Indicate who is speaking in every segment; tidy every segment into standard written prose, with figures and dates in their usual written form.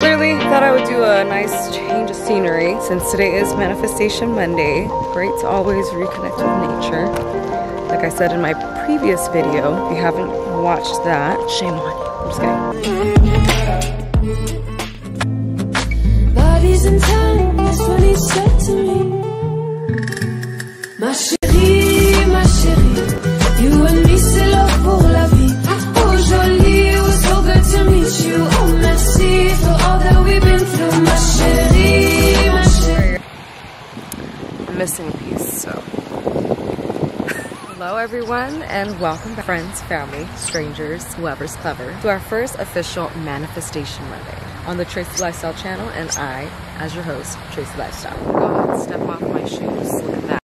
Speaker 1: Clearly thought I would do a nice change of scenery since today is Manifestation Monday. Great to always reconnect with nature. Like I said in my previous video, if you haven't watched that, shame on you. I'm just kidding.
Speaker 2: Bodies in time, that's what he said to me. Ma chérie, you and me c'est love pour la vie. Oh jolie, it was so good to meet you. Oh merci for all that we've been through. Ma chérie.
Speaker 1: I'm missing a piece, so. Hello everyone and welcome back, friends, family, strangers, whoever's clever, to our first official Manifestation Monday on the Tracy Lifestyle channel, and I, as your host, Tracy Lifestyle. Go ahead, step off my shoes, look at that.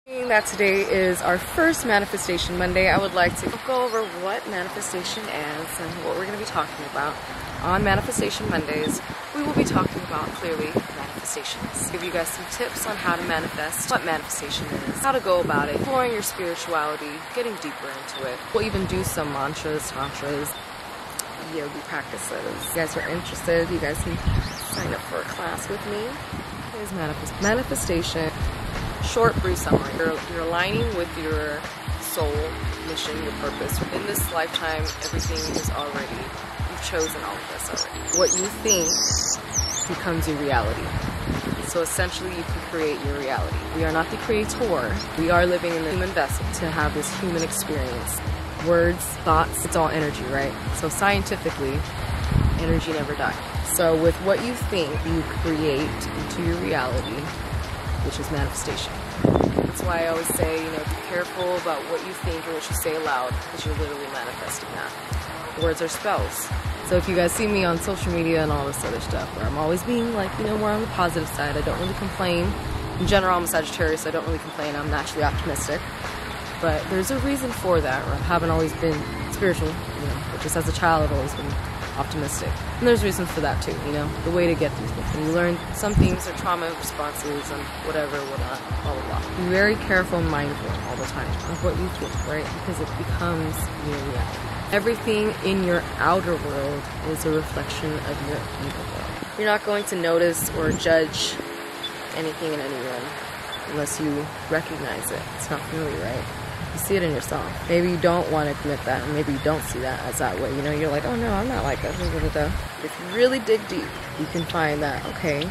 Speaker 1: Being that today is our first Manifestation Monday, I would like to go over what manifestation is and what we're going to be talking about. On Manifestation Mondays, we will be talking about clearly manifestations. Give you guys some tips on how to manifest, what manifestation is, how to go about it, exploring your spirituality, getting deeper into it. We'll even do some mantras, tantras, yogi practices. If you guys are interested, you guys can sign up for a class with me. Here's manifestation. Short, brief summary. You're aligning with your soul, mission, your purpose. In this lifetime, everything is already, you've chosen all of this already. What you think becomes your reality. So essentially, you can create your reality. We are not the creator. We are living in the human vessel to have this human experience. Words, thoughts, it's all energy, right? So scientifically, energy never dies. So with what you think, you create into your reality, which is manifestation. That's why I always say, you know, be careful about what you think and what you say aloud, because you're literally manifesting that. Words are spells. So if you guys see me on social media and all this other stuff, where I'm always being like, you know, more on the positive side, I don't really complain. In general, I'm a Sagittarius, so I don't really complain. I'm naturally optimistic. But there's a reason for that, or I haven't always been spiritual, you know, but just as a child, I've always been optimistic. And there's reasons for that too, you know, the way to get through things. And you learn some things are trauma responses and whatever, whatnot, blah, blah, blah. Be very careful and mindful all the time of what you think, right? Because it becomes your reality. Everything in your outer world is a reflection of your inner world. You're not going to notice or judge anything in anyone unless you recognize it. It's not familiar, right? You see it in yourself. Maybe you don't want to admit that, and maybe you don't see that as that way. You know, you're like, oh no, I'm not like that. But if you really dig deep, you can find that, okay,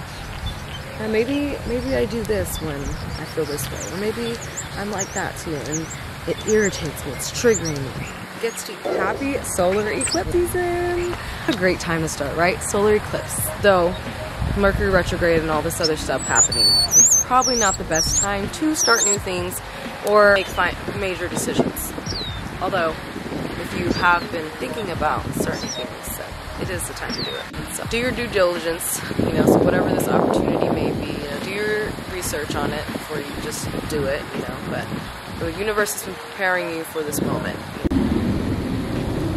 Speaker 1: maybe I do this when I feel this way, or maybe I'm like that too, and it irritates me, it's triggering me. It gets deep. Happy solar eclipse season! A great time to start, right? Solar eclipse. Though Mercury retrograde and all this other stuff happening, it's probably not the best time to start new things or make major decisions. Although, if you have been thinking about certain things, then it is the time to do it. So do your due diligence, you know, so whatever this opportunity may be, you know, do your research on it before you just do it, you know, but the universe has been preparing you for this moment.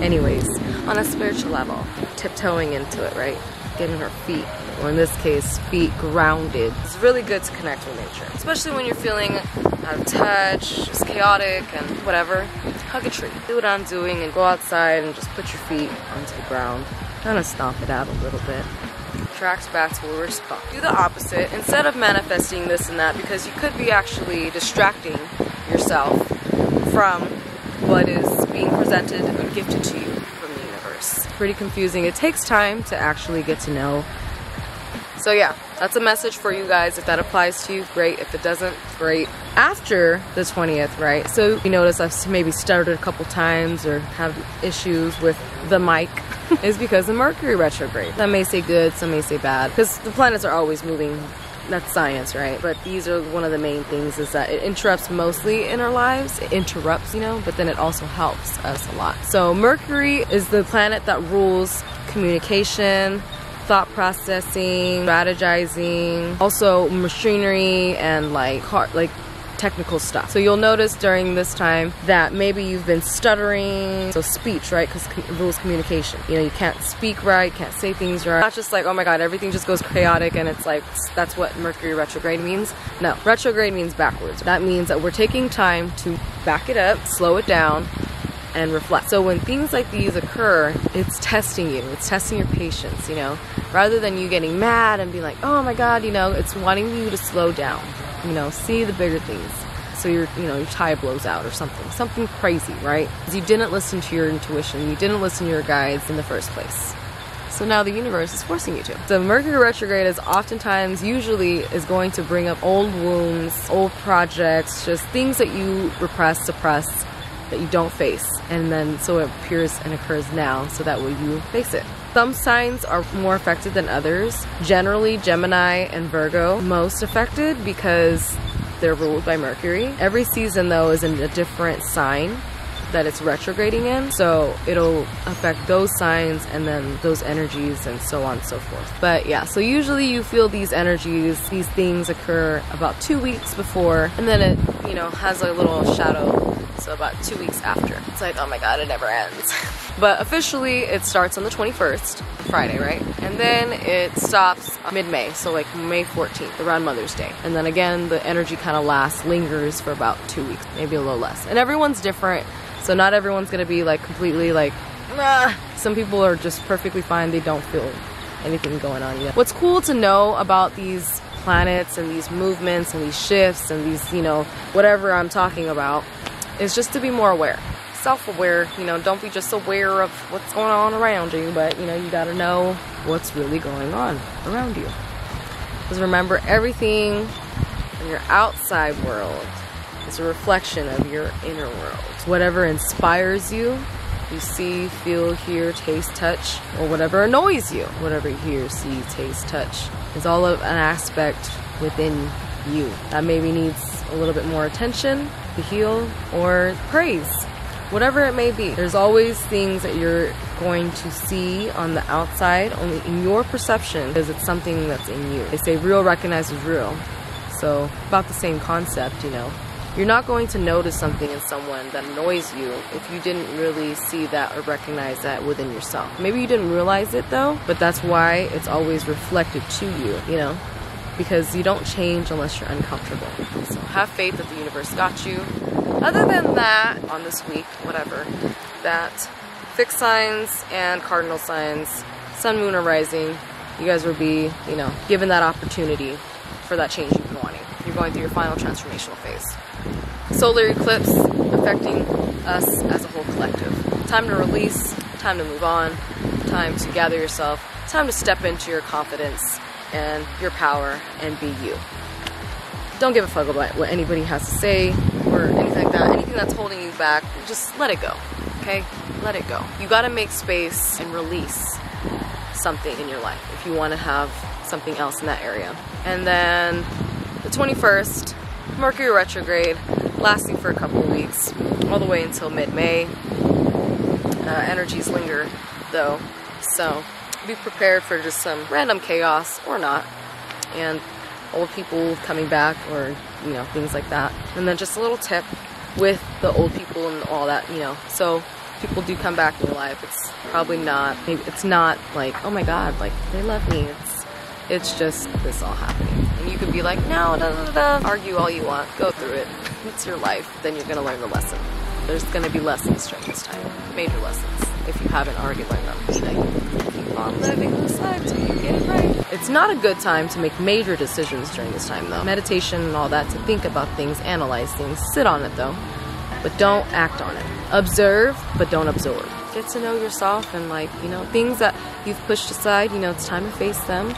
Speaker 1: Anyways, on a spiritual level, tiptoeing into it, right? Getting our feet, or in this case, feet grounded. It's really good to connect with nature, especially when you're feeling out of touch, just chaotic and whatever. Hug a tree. Do what I'm doing and go outside and just put your feet onto the ground. Kind of stomp it out a little bit. Tracks back to where we're supposed to. Do the opposite. Instead of manifesting this and that, because you could be actually distracting yourself from what is being presented or gifted to you from the universe. Pretty confusing. It takes time to actually get to know. So yeah, that's a message for you guys. If that applies to you, great. If it doesn't, great. After the 20th, right? So you notice I've maybe stuttered a couple times or have issues with the mic is because of Mercury retrograde. Some may say good, some may say bad, because the planets are always moving. That's science, right? But these are one of the main things, is that it interrupts mostly in our lives. It interrupts, you know, but then it also helps us a lot. So Mercury is the planet that rules communication, thought processing, strategizing, also machinery and like technical stuff. So you'll notice during this time that maybe you've been stuttering. So speech, right? Because it rules communication. You know, you can't speak right, can't say things right. Not just like, oh my god, everything just goes chaotic and it's like, that's what Mercury retrograde means. No, retrograde means backwards. That means that we're taking time to back it up, slow it down, and reflect. So when things like these occur, it's testing you. It's testing your patience, you know. Rather than you getting mad and being like, oh my God, you know, it's wanting you to slow down, you know, see the bigger things. So your tie blows out or something crazy, right? Because you didn't listen to your intuition. You didn't listen to your guides in the first place. So now the universe is forcing you to. So Mercury retrograde is usually is going to bring up old wounds, old projects, just things that you repress, suppress, that you don't face. And then so it appears and occurs now, so that way you face it. Some signs are more affected than others. Generally, Gemini and Virgo most affected because they're ruled by Mercury. Every season though is in a different sign that it's retrograding in, so it'll affect those signs and then those energies and so on and so forth. But yeah, so usually you feel these energies, these things occur about 2 weeks before, and then it, you know, has a little shadow, so about 2 weeks after. It's like, oh my God, it never ends. But officially it starts on the 21st, Friday, right? And then it stops mid-May, so like May 14th, around Mother's Day. And then again, the energy kind of lingers for about 2 weeks, maybe a little less. And everyone's different. So not everyone's gonna be like completely like, nah. Some people are just perfectly fine. They don't feel anything going on yet. What's cool to know about these planets and these movements and these shifts and these, you know, whatever I'm talking about, is just to be more aware. Self-aware, you know, don't be just aware of what's going on around you, but you know, you gotta know what's really going on around you. Because remember, everything in your outside world is a reflection of your inner world. Whatever inspires you, you see, feel, hear, taste, touch, or whatever annoys you, whatever you hear, see, taste, touch, is all of an aspect within you that maybe needs a little bit more attention to heal or praise, whatever it may be. There's always things that you're going to see on the outside, only in your perception, because it's something that's in you. They say real recognizes real. So about the same concept, you know. You're not going to notice something in someone that annoys you if you didn't really see that or recognize that within yourself. Maybe you didn't realize it though, but that's why it's always reflected to you, you know, because you don't change unless you're uncomfortable. So have faith that the universe got you. Other than that, on this week, whatever, that fixed signs and cardinal signs, sun, moon, or rising, you guys will be, you know, given that opportunity for that change you've been wanting. You're going through your final transformational phase. Solar eclipse affecting us as a whole collective. Time to release, time to move on, time to gather yourself, time to step into your confidence and your power and be you. Don't give a fuck about what anybody has to say or anything like that. Anything that's holding you back, just let it go, okay? Let it go. You gotta make space and release something in your life if you wanna have something else in that area. And then the 21st, Mercury retrograde, lasting for a couple of weeks, all the way until mid-May. Energies linger though, so be prepared for just some random chaos or not, and old people coming back or, you know, things like that. And then just a little tip with the old people and all that, you know, so people do come back in your life. It's probably not, it's not like, oh my God, like they love me. It's just this all happening. And you can be like, no, argue all you want, go through it. It's your life. Then you're gonna learn the lesson. There's gonna be lessons during this time, major lessons, if you haven't already learned them. Keep on living this life till you get it right. It's not a good time to make major decisions during this time though. Meditation and all that, to think about things, analyze things, sit on it though, but don't act on it. Observe, but don't absorb. Get to know yourself and, like, you know, things that you've pushed aside, you know, it's time to face them.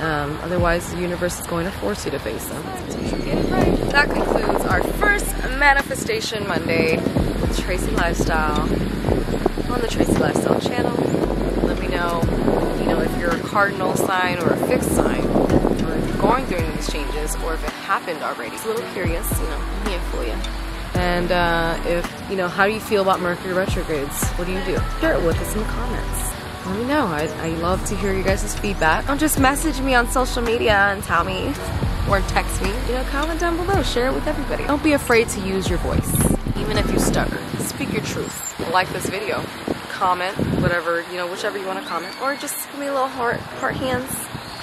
Speaker 1: Otherwise, the universe is going to force you to face them. So you should get it right. That concludes our first Manifestation Monday with Tracy Lifestyle on the Tracy Lifestyle channel. Let me know, you know, if you're a cardinal sign or a fixed sign, or if you're going through any of these changes, or if it happened already. It's a little curious, you know, I'm here for you. And if, you know, how do you feel about Mercury retrogrades? What do you do? Share it with us in the comments. Let me know. I love to hear you guys' feedback. Don't just message me on social media and tell me, or text me. You know, comment down below. Share it with everybody. Don't be afraid to use your voice, even if you stutter. Speak your truth. Like this video. Comment, whatever, you know, whichever you want to comment. Or just give me a little heart hands.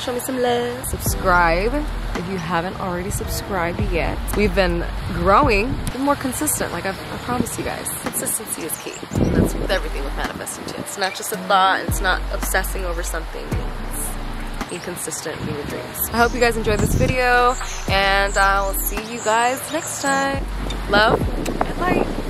Speaker 1: Show me some love. Subscribe if you haven't already subscribed yet. We've been growing and more consistent, like I promised you guys. Consistency is key. And that's with everything with manifesting too. It's not just a thought, and it's not obsessing over something. It's being consistent in your dreams. I hope you guys enjoyed this video, and I'll see you guys next time. Love and light.